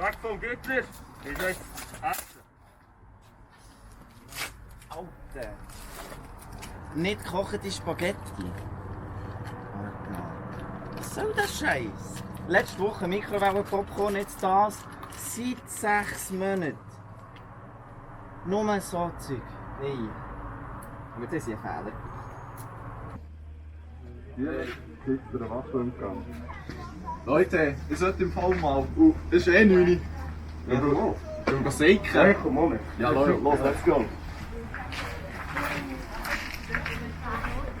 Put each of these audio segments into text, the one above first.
Weg vom glücklech, ist jetzt essen. Alter. Nicht gekochte Spaghetti. Was soll das Scheiß? Letzte Woche Mikrowellen-Popcorn, jetzt das. Seit 6 Monaten. Nur so Zeug. Nein. Aber das ist ein Fehler. Ja, kriegt der Waffe im Gang. Leute, ihr sollt im Fall mal. Das ist eh 9. Ja, wir gehen säcken. Ja, komm mal. Ja, los, let's go.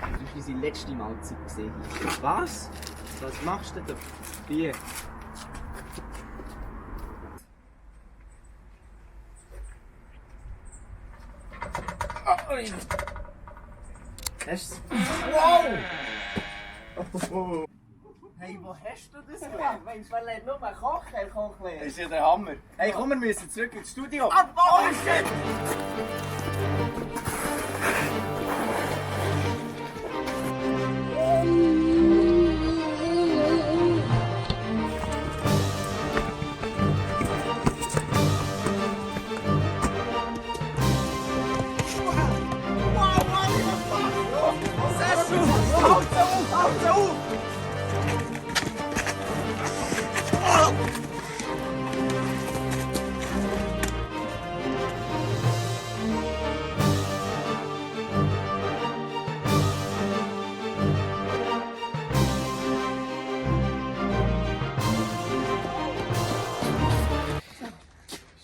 Das war unsere letzte Mahlzeit. Was? Was machst du denn da? Bier. Hast du wow! Hey, wo hast du das gelernt? Mensch, wer lernt nur mal kochen? Das ist ja der Hammer. Hey, komm, wir müssen zurück ins Studio. Oh shit!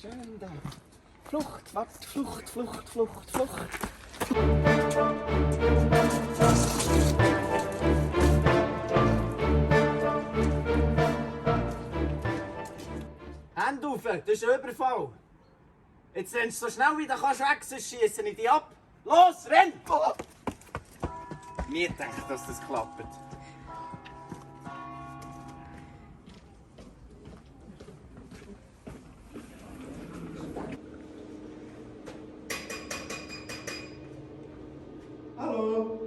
Schön da. Flucht, warte, Flucht. Hände auf, das ist ein Überfall. Jetzt rennst du so schnell wie du kannst weg, sonst schiessen ich dich ab. Los, renn! Mir denkt, dass das klappt. Hallo.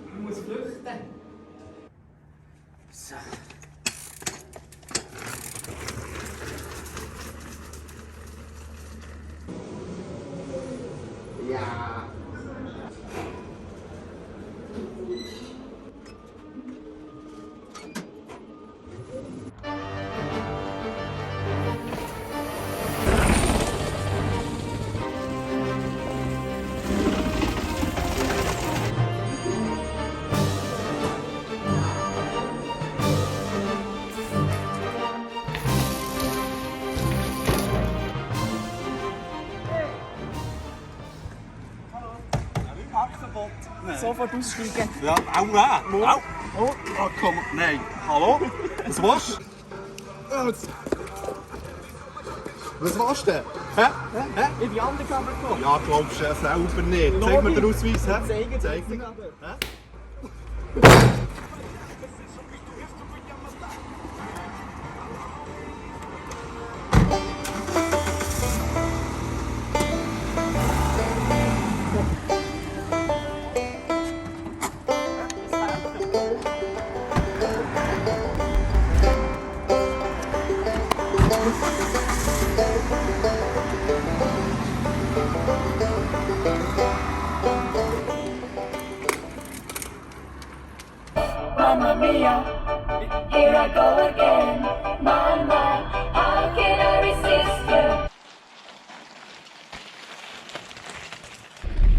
Ich muss flüchten. So. Ja. Sofort aussteigen. Ja, au. Oh, komm, nein. Hallo? Was willst du? Was willst du denn? Hä? In die andere Kamera kommen. Ja, glaubst du ja selber nicht. Zeig mir den Ausweis, hä? Zeig mir. dir. Mamma mia, here I go again. My, how can I resist you?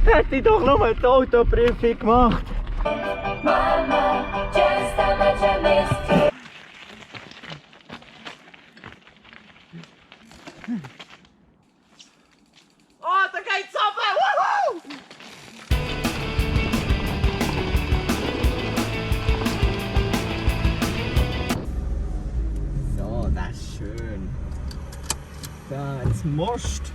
Hätte ich doch nur die Autoprüfung gemacht. Mama, just how much I missed you. Oh, da geht's runter! Woohoo! So, das ist schön. Da, jetzt Most.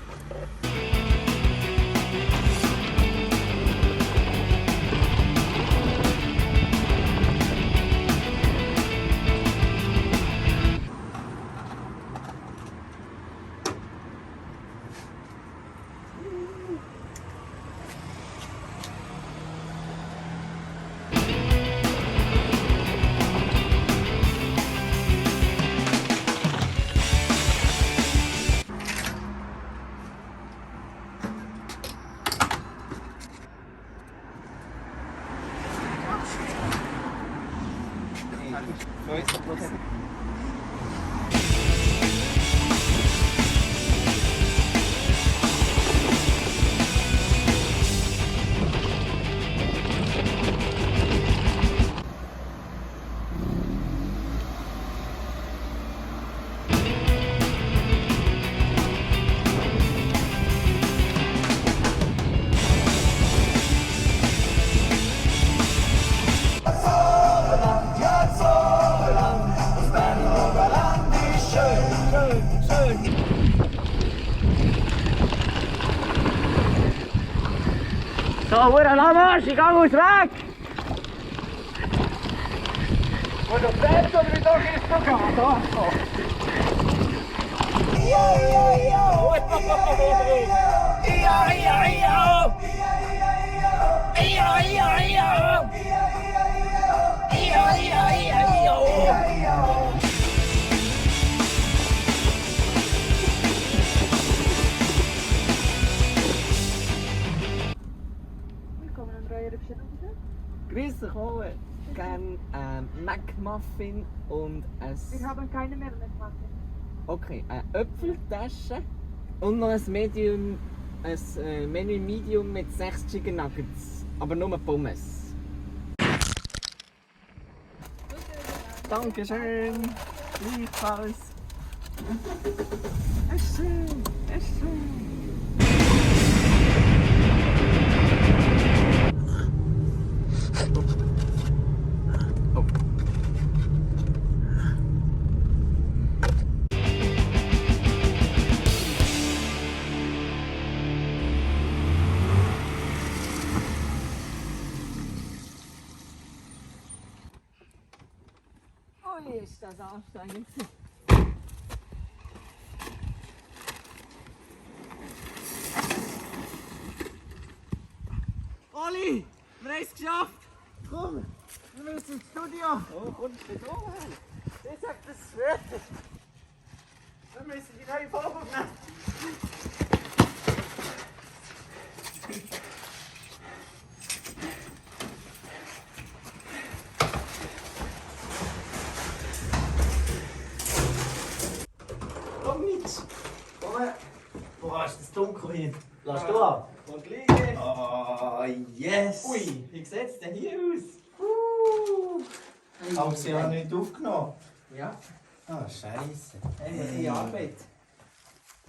50%. So, Hure, lass mal, ich geh aus weg! Und du fährst oder wie soll ich es gehen? Da, so. Willkommen an Bärebrüedsche. Grüß dich alle. Gerne McMuffin und ein... Wir haben keine mehr gemacht. Okay, eine Äpfeltasche und noch ein Medium, ein Menü Medium mit 6 Chicken Nuggets, aber nur Pommes. Dankeschön. Gleichfalls. Essen, essen. Oh, ist das anstrengend. Oli, wir haben es geschafft! Komm, wir müssen ins Studio! Oh, kommst du da hin? Ich sag, das ist fertig! Wir müssen die neue Folge nehmen! Komm mit! Komm! Boah, ist das dunkel hier! Lass du ab! Und liegen! Oh, yes! Ui, wie sieht es denn hier aus? Haben sie ja nicht aufgenommen? Ja, Ah, Scheiße. die Arbeit.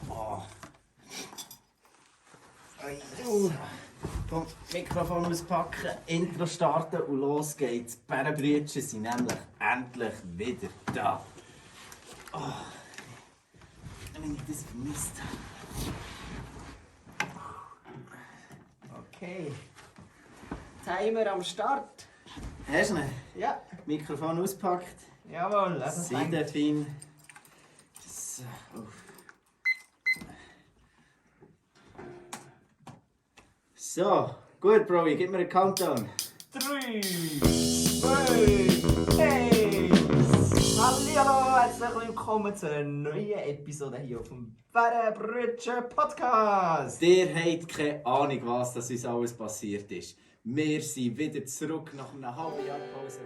Oh. Komm, Mikrofon auspacken, Intro starten und los geht's. Die Bärebrüedsche sind nämlich endlich wieder da. Oh. Wenn ich das vermisst habe. Okay. Timer am Start. Hast du ihn? Ja, Mikrofon auspackt. jawohl, lass uns rein. Seidefin. So. So, gut, Bro, gib mir einen Countdown. 3, 2, 1. Hallo, herzlich willkommen zu einer neuen Episode hier auf dem Bärebrüedsche Podcast. Ihr habt keine Ahnung, was das uns alles passiert ist. Wir sind wieder zurück nach einer halben Jahr Pause.